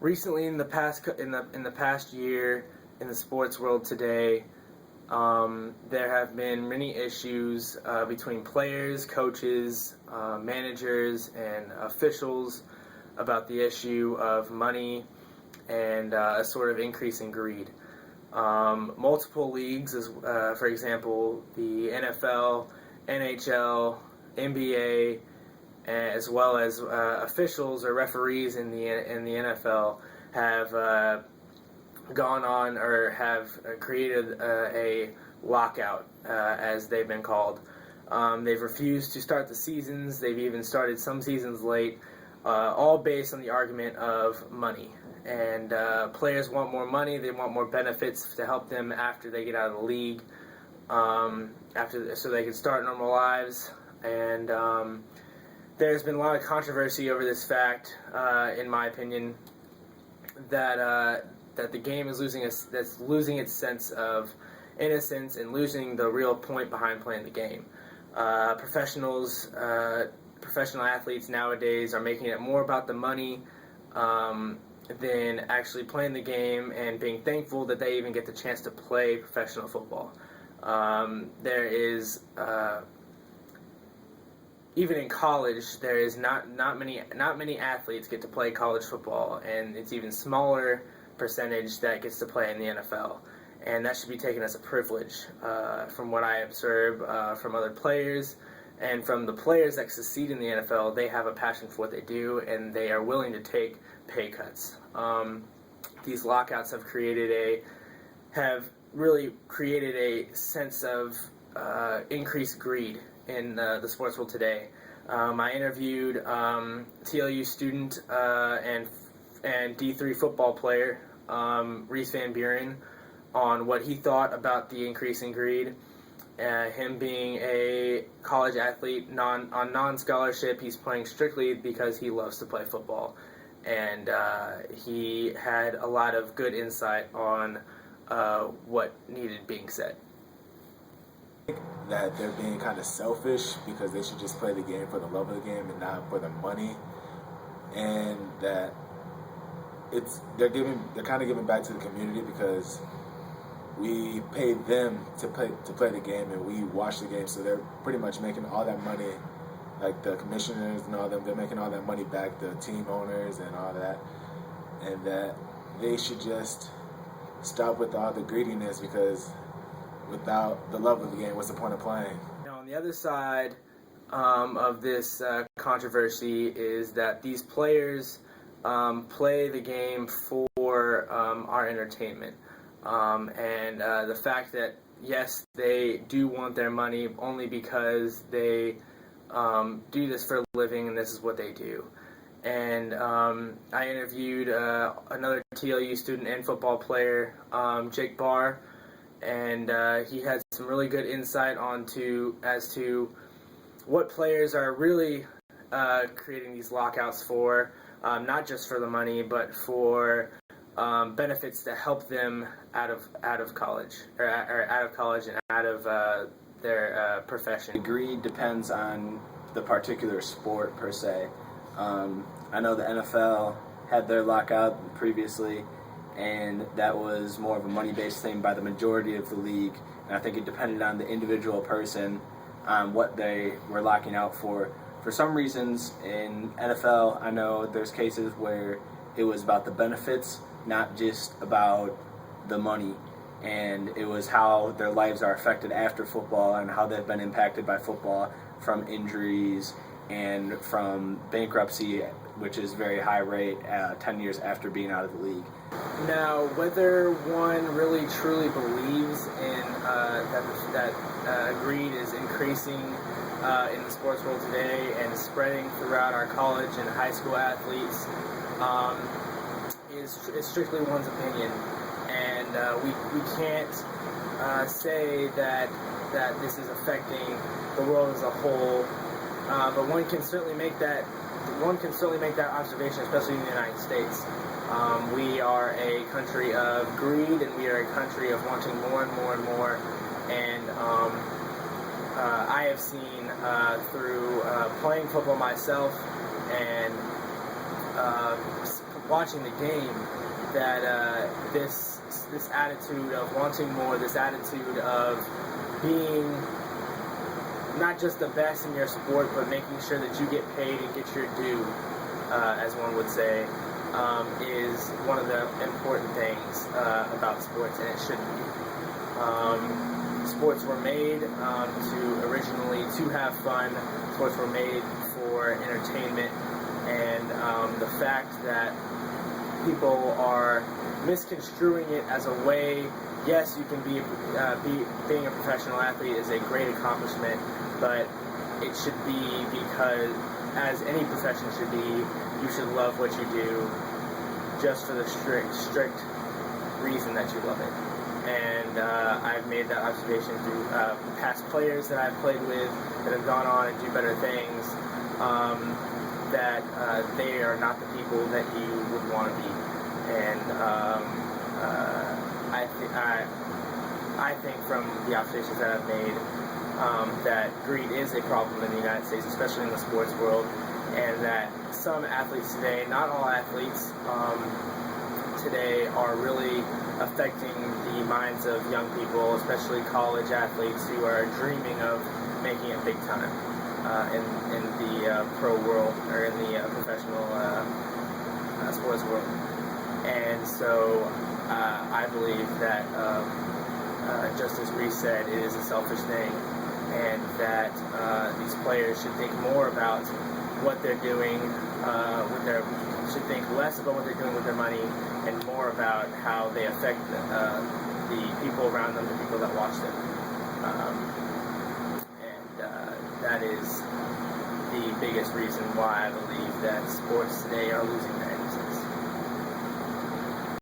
Recently, in the past year, in the sports world today, there have been many issues between players, coaches, managers, and officials about the issue of money and a sort of increase in greed. Multiple leagues, for example, the NFL, NHL, NBA, as well as officials or referees in the NFL have gone on or have created a lockout, as they've been called. They've refused to start the seasons. They've even started some seasons late, all based on the argument of money. And players want more money. They want more benefits to help them after they get out of the league, so they can start normal lives. And there's been a lot of controversy over this fact, in my opinion, that the game is losing its sense of innocence and losing the real point behind playing the game. Professional athletes nowadays are making it more about the money than actually playing the game and being thankful that they even get the chance to play professional football. There is even in college, there is not many athletes get to play college football, and it's even smaller percentage that gets to play in the NFL, and that should be taken as a privilege. From what I observe from other players and from the players that succeed in the NFL, they have a passion for what they do, and they are willing to take pay cuts. These lockouts have really created a sense of increased greed in the sports world today. I interviewed TLU student and D3 football player Reese Van Buren on what he thought about the increase in greed. Him being a college athlete on non-scholarship, he's playing strictly because he loves to play football, and he had a lot of good insight on what needed being said. That they're being kind of selfish because they should just play the game for the love of the game and not for the money, and that they're kind of giving back to the community because we paid them to play the game and we watch the game, so they're pretty much making all that money, like the commissioners and all them, they're making all that money back, the team owners and all that, and that they should just stop with all the greediness, because without the love of the game, what's the point of playing? Now, on the other side of this controversy is that these players play the game for our entertainment. And the fact that, yes, they do want their money only because they do this for a living and this is what they do. And I interviewed another TLU student and football player, Jake Barr, and he had some really good insight as to what players are really creating these lockouts for, not just for the money, but for benefits to help them out of college or out of college and out of their profession. Greed depends on the particular sport per se. I know the NFL had their lockout previously, and that was more of a money-based thing by the majority of the league. And I think it depended on the individual person on what they were locking out for. For some reasons in NFL, I know there's cases where it was about the benefits, not just about the money. And it was how their lives are affected after football and how they've been impacted by football from injuries and from bankruptcy, which is very high rate 10 years after being out of the league. Now, whether one really truly believes in that greed is increasing in the sports world today and spreading throughout our college and high school athletes is strictly one's opinion, and we can't say that this is affecting the world as a whole. But one can certainly make that observation, especially in the United States. We are a country of greed, and we are a country of wanting more and more and more. And I have seen through playing football myself and watching the game that this attitude of wanting more, this attitude of being not just the best in your sport, but making sure that you get paid and get your due, as one would say, is one of the important things about sports, and it shouldn't be. Sports were made originally to have fun. Sports were made for entertainment, and the fact that people are misconstruing it as a way. Yes, you can being a professional athlete is a great accomplishment, but it should be because, as any profession should be, you should love what you do just for the strict reason that you love it. And I've made that observation through past players that I've played with that have gone on and do better things, that they are not the people that you would want to be. And I think from the observations that I've made, that greed is a problem in the United States, especially in the sports world, and that some athletes today, not all athletes today, are really affecting the minds of young people, especially college athletes who are dreaming of making it big time in the pro world, or in the professional sports world. And so I believe that, just as Reese said, it is a selfish thing, and that these players should think more about what they're doing should think less about what they're doing with their money and more about how they affect the people around them, the people that watch them. That is the biggest reason why I believe that sports today are losing their